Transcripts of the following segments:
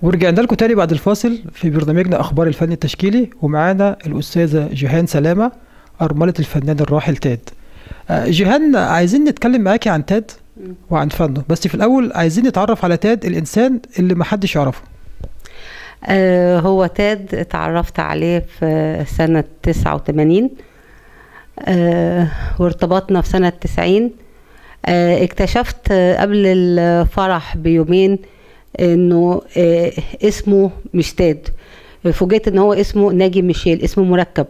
ورجعنا لكم تاني بعد الفاصل في برنامجنا أخبار الفن التشكيلي، ومعانا الأستاذة جيهان سلامة أرملة الفنان الراحل تاد. جيهان، عايزين نتكلم معاكي عن تاد وعن فنه، بس في الأول عايزين نتعرف على تاد الإنسان اللي محدش يعرفه. هو تاد اتعرفت عليه في سنة 89، وارتبطنا في سنة 90. اكتشفت قبل الفرح بيومين انه اسمه مش تاد، فوجئت ان هو اسمه ناجي ميشيل، اسمه مركب.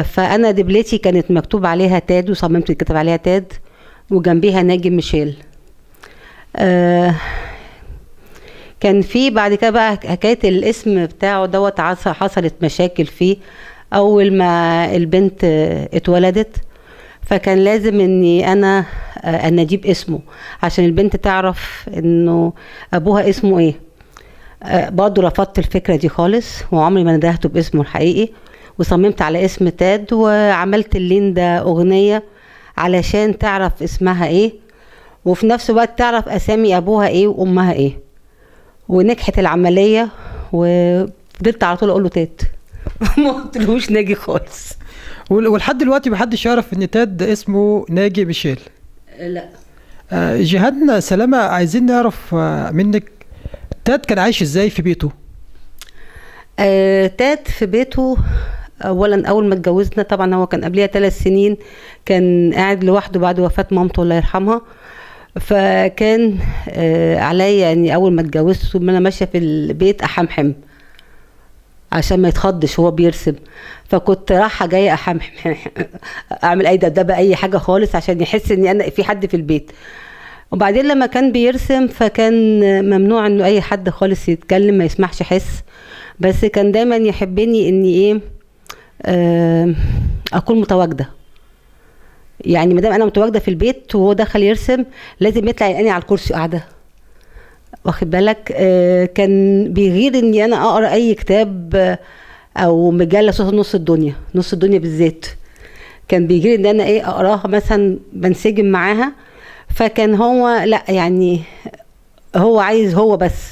فانا دبلتي كانت مكتوب عليها تاد، وصممت يتكتب عليها تاد وجنبيها ناجي ميشيل. كان في بعد كده بقى حكايه الاسم بتاعه دوت، حصلت مشاكل فيه اول ما البنت اتولدت، فكان لازم اني انا اجيب اسمه عشان البنت تعرف انه ابوها اسمه ايه. برضه رفضت الفكره دي خالص، وعمري ما ندهته باسمه الحقيقي، وصممت على اسم تاد، وعملت ليندا اغنيه علشان تعرف اسمها ايه، وفي نفس الوقت تعرف اسامي ابوها ايه وامها ايه. ونجحت العمليه، وفضلت على طول اقول له تاد ما قلتلهوش ناجي خالص. ولحد دلوقتي محدش يعرف ان تاد اسمه ناجي ميشيل. لا. جيهان سلامة، عايزين نعرف منك تاد كان عايش ازاي في بيته؟ تاد في بيته، اولا اول ما اتجوزنا طبعا هو كان قبلها 3 سنين كان قاعد لوحده بعد وفاة مامته الله يرحمها. فكان عليا اني اول ما اتجوزت طول ما انا ماشيه في البيت احمحم عشان ما يتخضش وهو بيرسم. فكنت رايحه جايه احمحم اعمل اي دبدبه اي حاجه خالص عشان يحس اني انا في حد في البيت. وبعدين لما كان بيرسم فكان ممنوع انه اي حد خالص يتكلم، ما يسمحش حس، بس كان دايما يحبني اني ايه اكون متواجده. يعني ما دام انا متواجده في البيت وهو دخل يرسم لازم يطلع يلاقيني على الكرسي قاعده، واخد بالك. كان بيغير اني انا اقرا اي كتاب او مجله صوت نص الدنيا، نص الدنيا بالذات كان بيجي ان انا ايه اقراها مثلا بنسجم معاها. فكان هو لا، يعني هو عايز هو بس،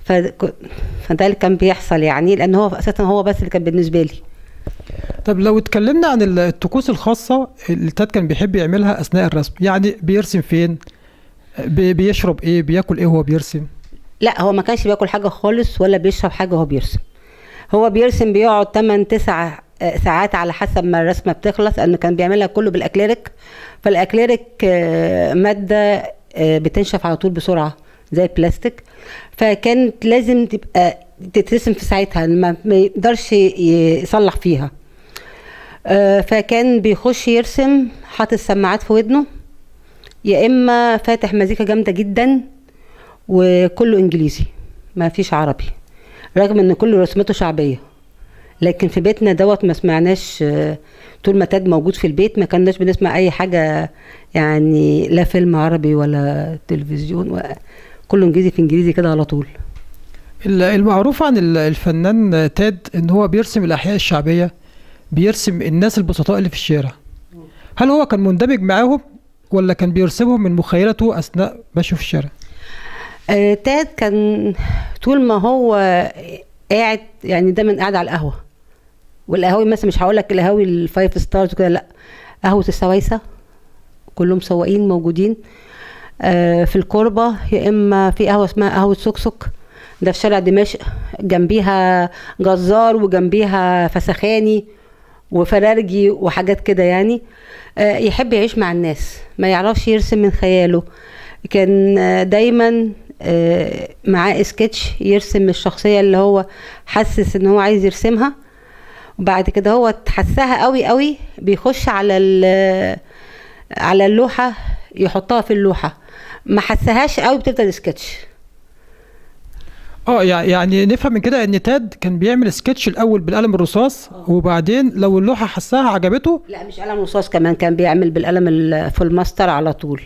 فده اللي كان بيحصل، يعني لان هو اساسا هو بس اللي كان بالنسبه لي. طب لو اتكلمنا عن الطقوس الخاصة اللي تاد كان بيحب يعملها أثناء الرسم، يعني بيرسم فين؟ بيشرب ايه؟ بياكل ايه وهو بيرسم؟ لا، هو ما كانش بياكل حاجة خالص ولا بيشرب حاجة وهو بيرسم. هو بيرسم بيقعد 8-9 ساعات على حسب ما الرسمة بتخلص، لأنه كان بيعملها كله بالأكليريك. فالأكليريك مادة بتنشف على طول بسرعة زي البلاستيك، فكانت لازم تبقى تترسم في ساعتها، ما يقدرش يصلح فيها. فكان بيخش يرسم حاطط السماعات في ودنه، يا اما فاتح مزيكا جامده جدا وكله انجليزي ما فيش عربي، رغم ان كل رسمته شعبيه. لكن في بيتنا دوت ما سمعناش، طول ما تاد موجود في البيت ما كناش بنسمع اي حاجه، يعني لا فيلم عربي ولا تلفزيون، كله انجليزي في انجليزي كده على طول. المعروف عن الفنان تاد ان هو بيرسم الاحياء الشعبيه، بيرسم الناس البسطاء اللي في الشارع. هل هو كان مندمج معاهم ولا كان بيرسمهم من مخيلته اثناء مشيه في الشارع؟ تاد كان طول ما هو قاعد، يعني دايما قاعد على القهوه، والقهاوي مثلا مش هقول لك القهاوي الفايف ستارز وكده، لا، قهوه السويسه كلهم سواقين موجودين. في الكوربه، يا اما في قهوه اسمها قهوه سكسك، ده في شارع دمشق، جنبيها جزار وجنبيها فسخاني وفرارجي وحاجات كده يعني. يحب يعيش مع الناس، ما يعرفش يرسم من خياله. كان دايما معاه سكتش يرسم الشخصية اللي هو حسس ان هو عايز يرسمها، وبعد كده هو تحسها قوي قوي بيخش على اللوحة يحطها في اللوحة، ما حسهاش قوي بتفضل سكتش. يعني نفهم من كده ان تاد كان بيعمل سكتش الاول بالقلم الرصاص، وبعدين لو اللوحة حسها عجبته. لا، مش قلم رصاص، كمان كان بيعمل بالقلم الفول ماستر على طول.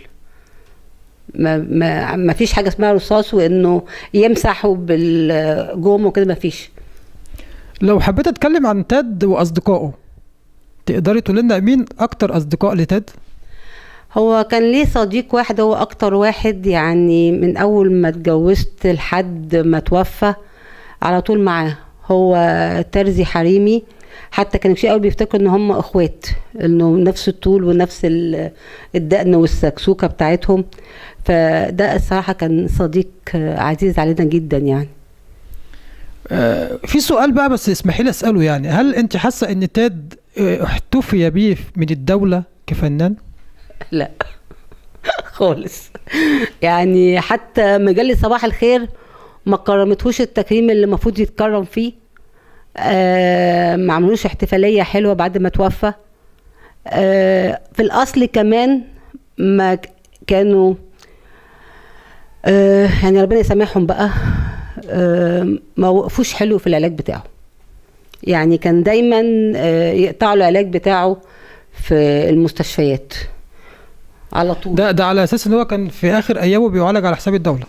ما فيش حاجه اسمها رصاص وانه يمسحه بالجوم وكده، ما فيش. لو حبيت اتكلم عن تاد واصدقائه، تقدري تقول لنا مين اكتر اصدقاء لتاد؟ هو كان ليه صديق واحد، هو اكتر واحد يعني من اول ما اتجوزت لحد ما توفى على طول معاه. هو ترزي حريمي، حتى كان في اول بيفتكروا ان هم اخوات، انه نفس الطول ونفس الدقن والسكسوكه بتاعتهم. فده الصراحه كان صديق عزيز علينا جدا يعني. في سؤال بقى بس اسمحي لي اساله، يعني هل انت حاسه ان تاد احتفي بيه من الدوله كفنان؟ لا خالص. يعني حتى مجله صباح الخير ما كرمتهوش التكريم اللي المفروض يتكرم فيه. ما عملوش احتفاليه حلوه بعد ما توفى. في الاصل كمان ما كانوا يعني ربنا يسامحهم بقى، ما وقفوش حلو في العلاج بتاعه. يعني كان دايما يقطعوا العلاج بتاعه في المستشفيات على طول. ده على اساس ان هو كان في اخر ايامه بيعالج على حساب الدوله.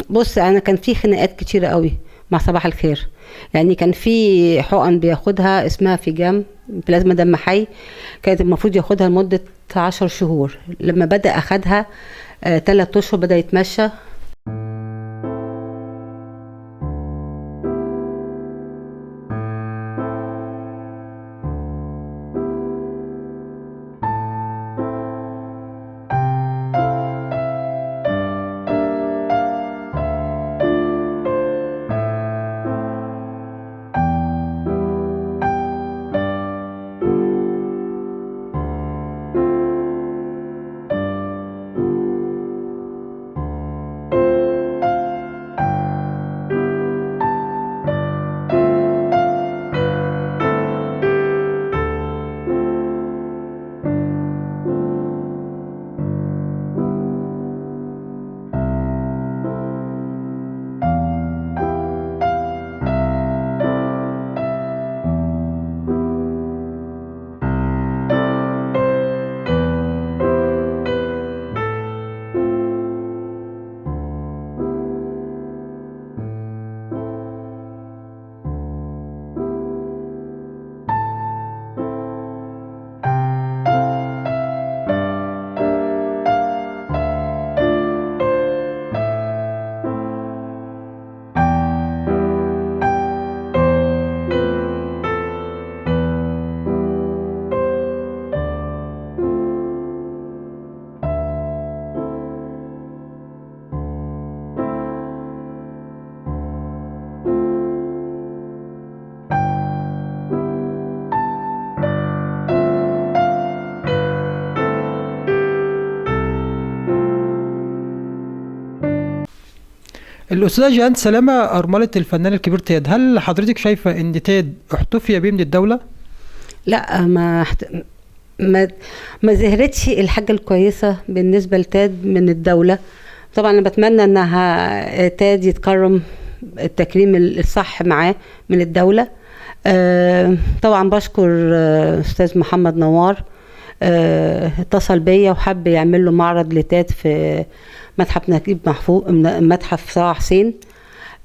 بص، انا كان في خناقات كتيره قوي مع صباح الخير. يعني كان في حقن بياخدها اسمها فيجام بلازما دم حي، كانت المفروض ياخدها لمده 10 شهور. لما بدا اخدها 3 اشهر بدا يتمشى. الأستاذة جيهان سلامة أرملة الفنان الكبير تاد، هل حضرتك شايفة إن تاد احتفي بيه من الدولة؟ لا، ما ما ظهرتش الحاجة الكويسة بالنسبة لتاد من الدولة. طبعا أنا بتمنى إنها تاد يتكرم التكريم الصح معاه من الدولة. طبعا بشكر أستاذ محمد نوار، اتصل بيا وحب يعمل له معرض لتاد في متحف نجيب محفوظ، متحف صلاح حسين.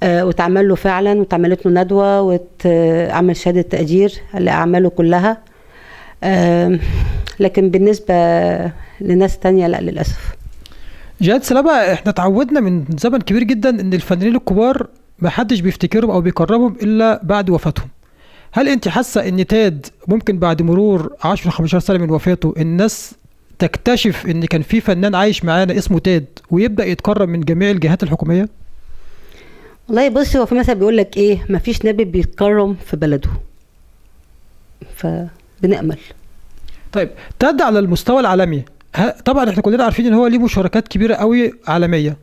واتعمل له فعلا، واتعملت له ندوة واتعمل شهادة تقدير لأعماله كلها. لكن بالنسبة لناس تانية لا للأسف. جيهان سلامة، احنا تعودنا من زمن كبير جدا ان الفنانين الكبار ما حدش بيفتكرهم او بيكرمهم الا بعد وفاتهم. هل انت حاسة ان تاد ممكن بعد مرور 10-15 سنة من وفاته الناس تكتشف ان كان في فنان عايش معانا اسمه تاد ويبدأ يتكرم من جميع الجهات الحكومية؟ والله بص، هو في مثل بيقول لك ايه، مفيش نبي بيتكرم في بلده، فبنأمل. طيب تاد على المستوى العالمي، طبعا احنا كلنا عارفين ان هو ليه مشاركات كبيرة قوي عالمية.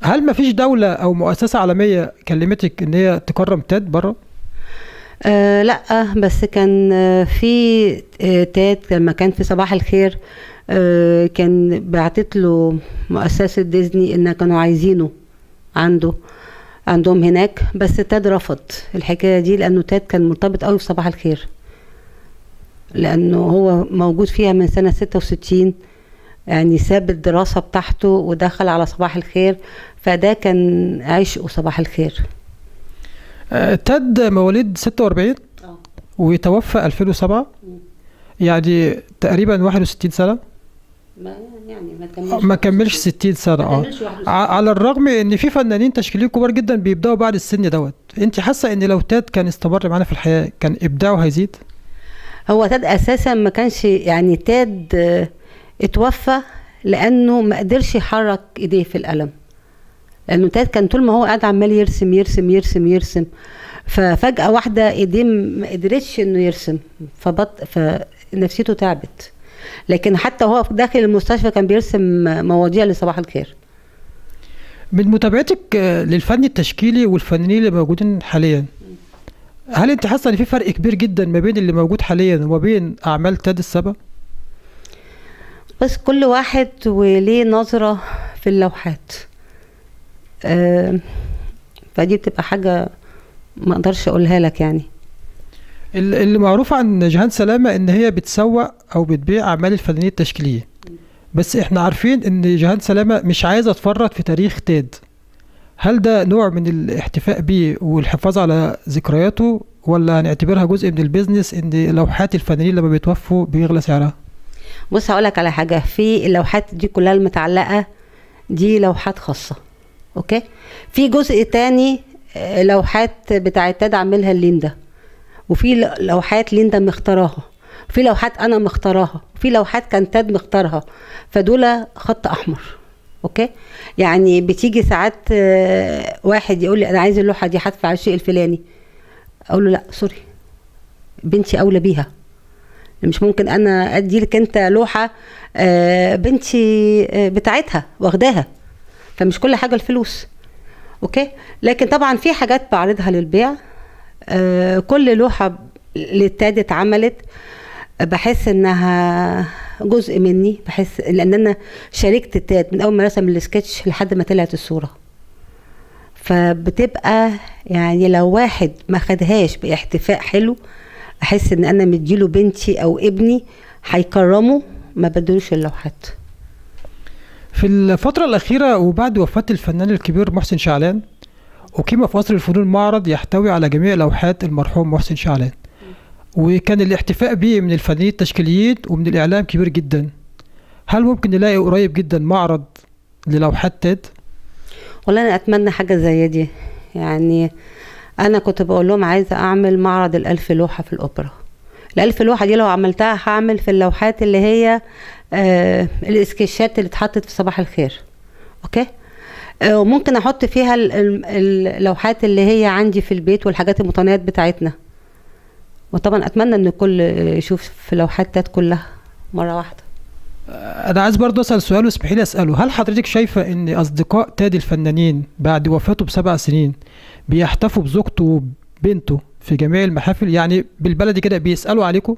هل مفيش دولة او مؤسسة عالمية كلمتك ان هي تكرم تاد بره؟ لا، بس كان في تاد لما كان في صباح الخير كان بعتت له مؤسسة ديزني ان كانوا عايزينه عندهم هناك، بس تاد رفض الحكاية دي لانه تاد كان مرتبط قوي في صباح الخير، لانه هو موجود فيها من سنة 66. يعني ساب الدراسة بتاعته ودخل على صباح الخير، فده كان عشقه صباح الخير. تاد مواليد 46 ويتوفى 2007. يعني تقريبا 61 سنة، ما كملش 60 سنة. على الرغم ان في فنانين تشكيليين كبار جدا بيبدأوا بعد السن دوت. انت حاسة ان لو تاد كان استمر معانا في الحياة كان ابداعه هيزيد؟ هو تاد اساسا ما كانش، يعني تاد اتوفى لانه ما قدرش يحرك ايديه في القلم، لانه تاد كان طول ما هو قاعد عمال يرسم يرسم يرسم يرسم، ففجأة واحدة ايديه ما قدرتش انه يرسم، فنفسيته تعبت. لكن حتى هو داخل المستشفى كان بيرسم مواضيع لصباح الخير. من متابعتك للفن التشكيلي والفنانين اللي موجودين حاليا، هل انت حاسه ان في فرق كبير جدا ما بين اللي موجود حاليا وما بين اعمال تاد السبا؟ بس كل واحد وليه نظرة في اللوحات، فدي بتبقى حاجة ما اقدرش اقولها لك. يعني اللي معروف عن جيهان سلامة ان هي بتسوق او بتبيع اعمال الفنانين التشكيلية، بس احنا عارفين ان جيهان سلامة مش عايزة تفرط في تاريخ تاد. هل ده نوع من الاحتفاء بيه والحفاظ على ذكرياته، ولا هنعتبرها جزء من البيزنس ان لوحات الفنانين لما بيتوفوا بيغلى سعرها؟ بص هقولك على حاجة، في اللوحات دي كلها المتعلقة دي لوحات خاصة، اوكي. في جزء تاني لوحات بتاعت تاد عاملها ليندا، وفي لوحات ليندا مختارها، وفي لوحات انا مختارها، وفي لوحات كان تاد مختارها، فدول خط احمر، اوكي. يعني بتيجي ساعات واحد يقول لي انا عايز اللوحه دي هدفع الشيء الفلاني، اقول له لا سوري، بنتي اولى بيها، مش ممكن انا ادي لك انت لوحه بنتي بتاعتها واخداها، فمش كل حاجه الفلوس، اوكي. لكن طبعا في حاجات بعرضها للبيع. كل لوحه للتاد اتعملت بحس انها جزء مني، بحس لان انا شاركت تاد من اول ما رسم السكتش لحد ما طلعت الصوره، فبتبقى يعني لو واحد ما خدهاش باحتفاء حلو احس ان انا مديله بنتي او ابني هيكرمه، ما بدلوش اللوحات. في الفترة الأخيرة وبعد وفاة الفنان الكبير محسن شعلان، أقيم في قصر الفنون معرض يحتوي على جميع لوحات المرحوم محسن شعلان، وكان الاحتفاء به من الفنانين التشكيليين ومن الإعلام كبير جدا. هل ممكن نلاقي قريب جدا معرض للوحات تاد؟ والله أنا أتمنى حاجة زي دي. يعني أنا كنت بقول لهم عايزة أعمل معرض 1000 لوحة في الأوبرا. 1000 لوحة دي لو عملتها هعمل في اللوحات اللي هي الاسكيشات اللي اتحطت في صباح الخير، أوكي. وممكن أحط فيها اللوحات اللي هي عندي في البيت والحاجات المتناهيات بتاعتنا. وطبعا اتمنى ان الكل يشوف في لوحات تاد كلها مره واحده. انا عايز برضه اسال سؤال واسمحي لي اساله، هل حضرتك شايفه ان اصدقاء تاد الفنانين بعد وفاته ب7 سنين بيحتفوا بزوجته وبنته في جميع المحافل؟ يعني بالبلدي كده بيسالوا عليكم؟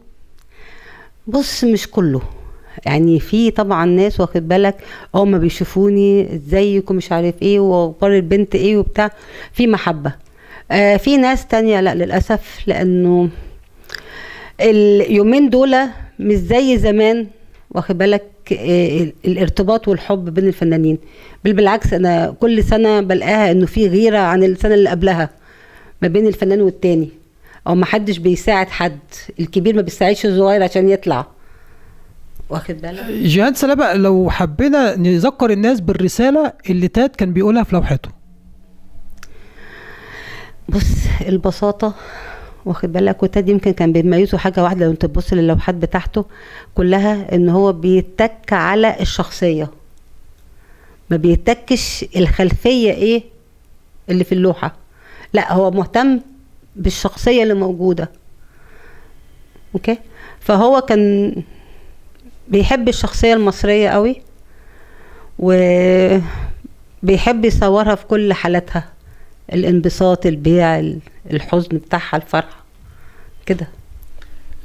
بص مش كله، يعني في طبعا ناس واخد بالك ما بيشوفوني ازيك ومش عارف ايه واخبار البنت ايه وبتاع، في محبه. في ناس تانية لا للاسف، لانه اليومين دول مش زي زمان واخد بالك الارتباط والحب بين الفنانين. بالعكس انا كل سنه بلقاها انه في غيره عن السنه اللي قبلها ما بين الفنان والتاني، او ما حدش بيساعد حد، الكبير ما بيساعدش الصغير عشان يطلع واخد بالك. جيهان سلامة، لو حبينا نذكر الناس بالرساله اللي تاد كان بيقولها في لوحته. بص البساطه واخد بالك، وتاد يمكن كان بيميزه حاجه واحده لو انت تبص للوحات بتاعته كلها، ان هو بيتك على الشخصيه، ما بيتكش الخلفيه ايه اللي في اللوحه، لا هو مهتم بالشخصيه اللي موجوده، اوكي. فهو كان بيحب الشخصيه المصريه قوي، وبيحب يصورها في كل حالاتها، الانبساط، البيع، الحزن بتاعها، الفرحة كده.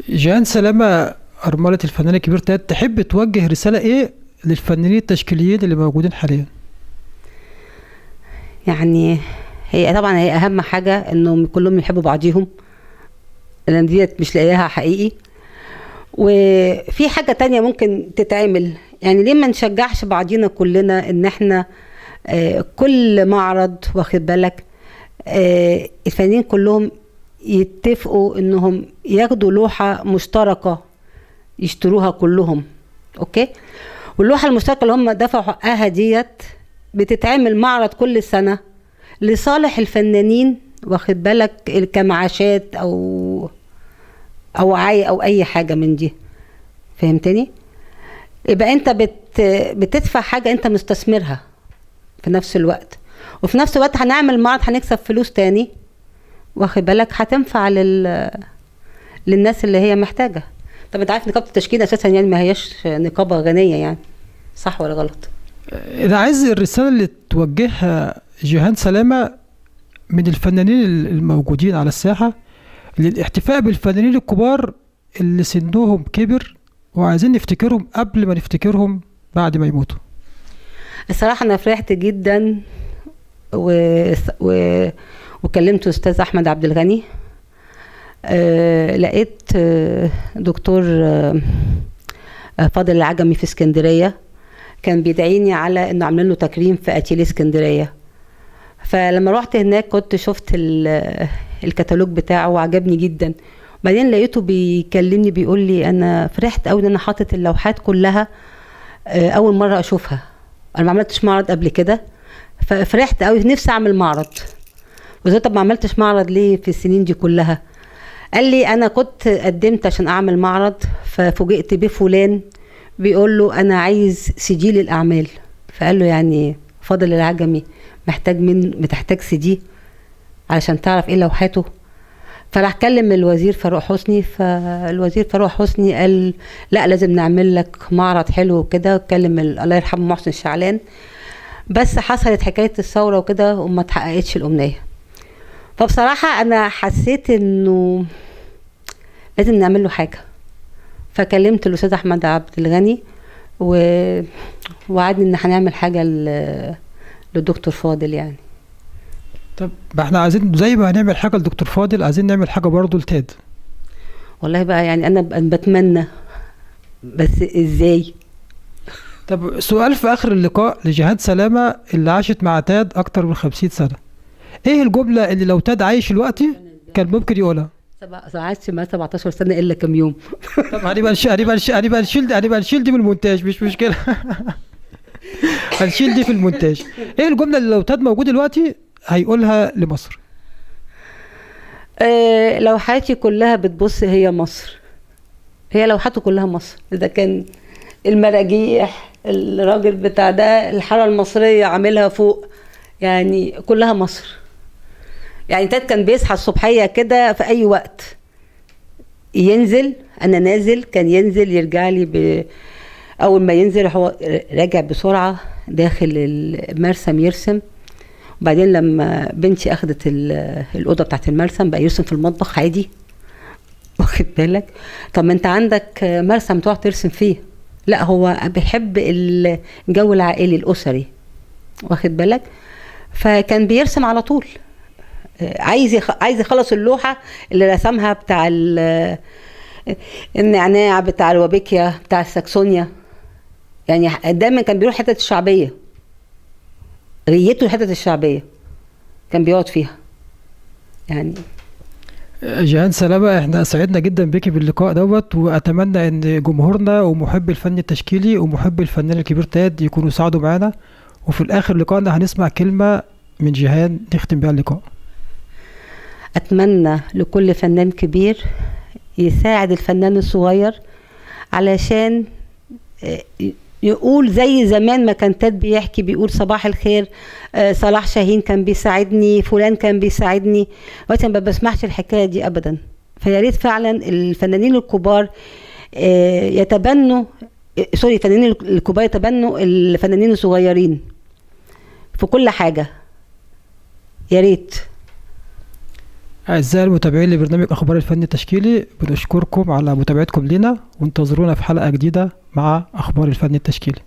جيهان سلامة أرملة الفنان الكبير تاد، تحب توجه رسالة ايه للفنانين التشكيليين اللي موجودين حاليا؟ يعني هي طبعا هي أهم حاجة انهم كلهم يحبوا بعضيهم، لأن ديت مش لاقيها حقيقي. وفي حاجة تانية ممكن تتعمل، يعني ليه ما نشجعش بعضينا كلنا ان احنا كل معرض واخد بالك الفنانين كلهم يتفقوا انهم ياخدوا لوحة مشتركة يشتروها كلهم. اوكي. واللوحه المشتركه اللي هم دفعوا حقها ديت بتتعمل معرض كل سنه لصالح الفنانين، واخد بالك، كمعاشات او وعي او اي حاجه من دي. فهمتني؟ يبقى انت بتدفع حاجه انت مستثمرها في نفس الوقت، وفي نفس الوقت هنعمل معرض هنكسب فلوس تاني، واخد بالك، هتنفع للناس اللي هي محتاجه. طب انت عارف نقابه التشكيل اساسا يعني ما هياش نقابه غنيه يعني، صح ولا غلط؟ اذا عايز الرساله اللي توجهها جيهان سلامه من الفنانين الموجودين على الساحه للاحتفاء بالفنانين الكبار اللي سنهم كبر وعايزين نفتكرهم قبل ما نفتكرهم بعد ما يموتوا. الصراحه انا فرحت جدا وكلمت استاذ احمد عبد الغني. لقيت دكتور فاضل العجمي في اسكندريه كان بيدعيني على انه عاملين له تكريم في اتيليه اسكندريه. فلما رحت هناك كنت شفت الكتالوج بتاعه وعجبني جدا. بعدين لقيته بيكلمني بيقول لي انا فرحت قوي ان انا حاطط اللوحات كلها اول مره اشوفها، انا ما عملتش معرض قبل كده، ففرحت قوي نفسي اعمل معرض. وزي طب ما عملتش معرض ليه في السنين دي كلها؟ قال لي انا كنت قدمت عشان اعمل معرض، ففوجئت بفلان بيقول له انا عايز سجل الاعمال. فقال له يعني فاضل العجمي بتحتاج سي علشان تعرف ايه لوحاته؟ فراح كلم الوزير فاروق حسني، فالوزير فاروق حسني قال لا لازم نعمل لك معرض حلو وكده، وكلم الله يرحمه محسن شعلان. بس حصلت حكايه الثوره وكده وما اتحققتش الامنيه. فبصراحه انا حسيت انه لازم نعمل له حاجه، فكلمت الاستاذ احمد عبد الغني ووعدني ان هنعمل حاجه للدكتور فاضل يعني. طب احنا عايزين زي ما هنعمل حاجه للدكتور فاضل عايزين نعمل حاجه برضه لتاد. والله بقى يعني انا بتمنى، بس ازاي؟ طب سؤال في اخر اللقاء لجيهان سلامه اللي عاشت مع تاد اكتر من 50 سنه، ايه الجمله اللي لو تاد عايش دلوقتي كان ممكن يقولها؟ عشت معاه 17 سنه الا كام يوم. طب هنبقى نشيل دي من المونتاج، مش مشكله. هنشيل دي في المونتاج. ايه الجمله اللي لو تاد موجود دلوقتي هيقولها لمصر؟ لو حياتي كلها بتبص هي مصر، هي لوحاته كلها مصر. اذا كان المراجيح الراجل بتاع ده الحاره المصريه عاملها فوق، يعني كلها مصر. يعني تاد كان بيصحى الصبحيه كده في اي وقت ينزل، انا نازل، كان ينزل يرجع لي اول ما ينزل هو راجع بسرعه داخل المرسم يرسم. وبعدين لما بنتي اخدت الاوضه بتاعت المرسم بقى يرسم في المطبخ عادي، واخد بالك. طب ما انت عندك مرسم تقعد ترسم فيه، لا هو بيحب الجو العائلي الاسري، واخد بالك. فكان بيرسم على طول، عايز يخلص اللوحه اللي رسمها بتاع النعناع بتاع الوبيكيا بتاع الساكسونيا. يعني دايما كان بيروح حتة الشعبيه، ريته الحتة الشعبيه كان بيقعد فيها يعني. جيهان سلامه احنا سعدنا جدا بيكي باللقاء دوت، واتمنى ان جمهورنا ومحبي الفن التشكيلي ومحبي الفنان الكبير تاد يكونوا سعدوا معانا. وفي الاخر لقائنا هنسمع كلمه من جيهان نختم بها اللقاء. اتمنى لكل فنان كبير يساعد الفنان الصغير علشان يقول زي زمان ما كان تاد بيحكي بيقول صباح الخير صلاح شاهين كان بيساعدني، فلان كان بيساعدني. دلوقتي ما بسمعش الحكايه دي ابدا. فيا ريت فعلا الفنانين الكبار يتبنوا الفنانين الكبار يتبنوا الفنانين الصغيرين في كل حاجه، يا ريت. أعزائي المتابعين لبرنامج أخبار الفن التشكيلي، بنشكركم على متابعتكم لنا، وانتظرونا في حلقة جديدة مع أخبار الفن التشكيلي.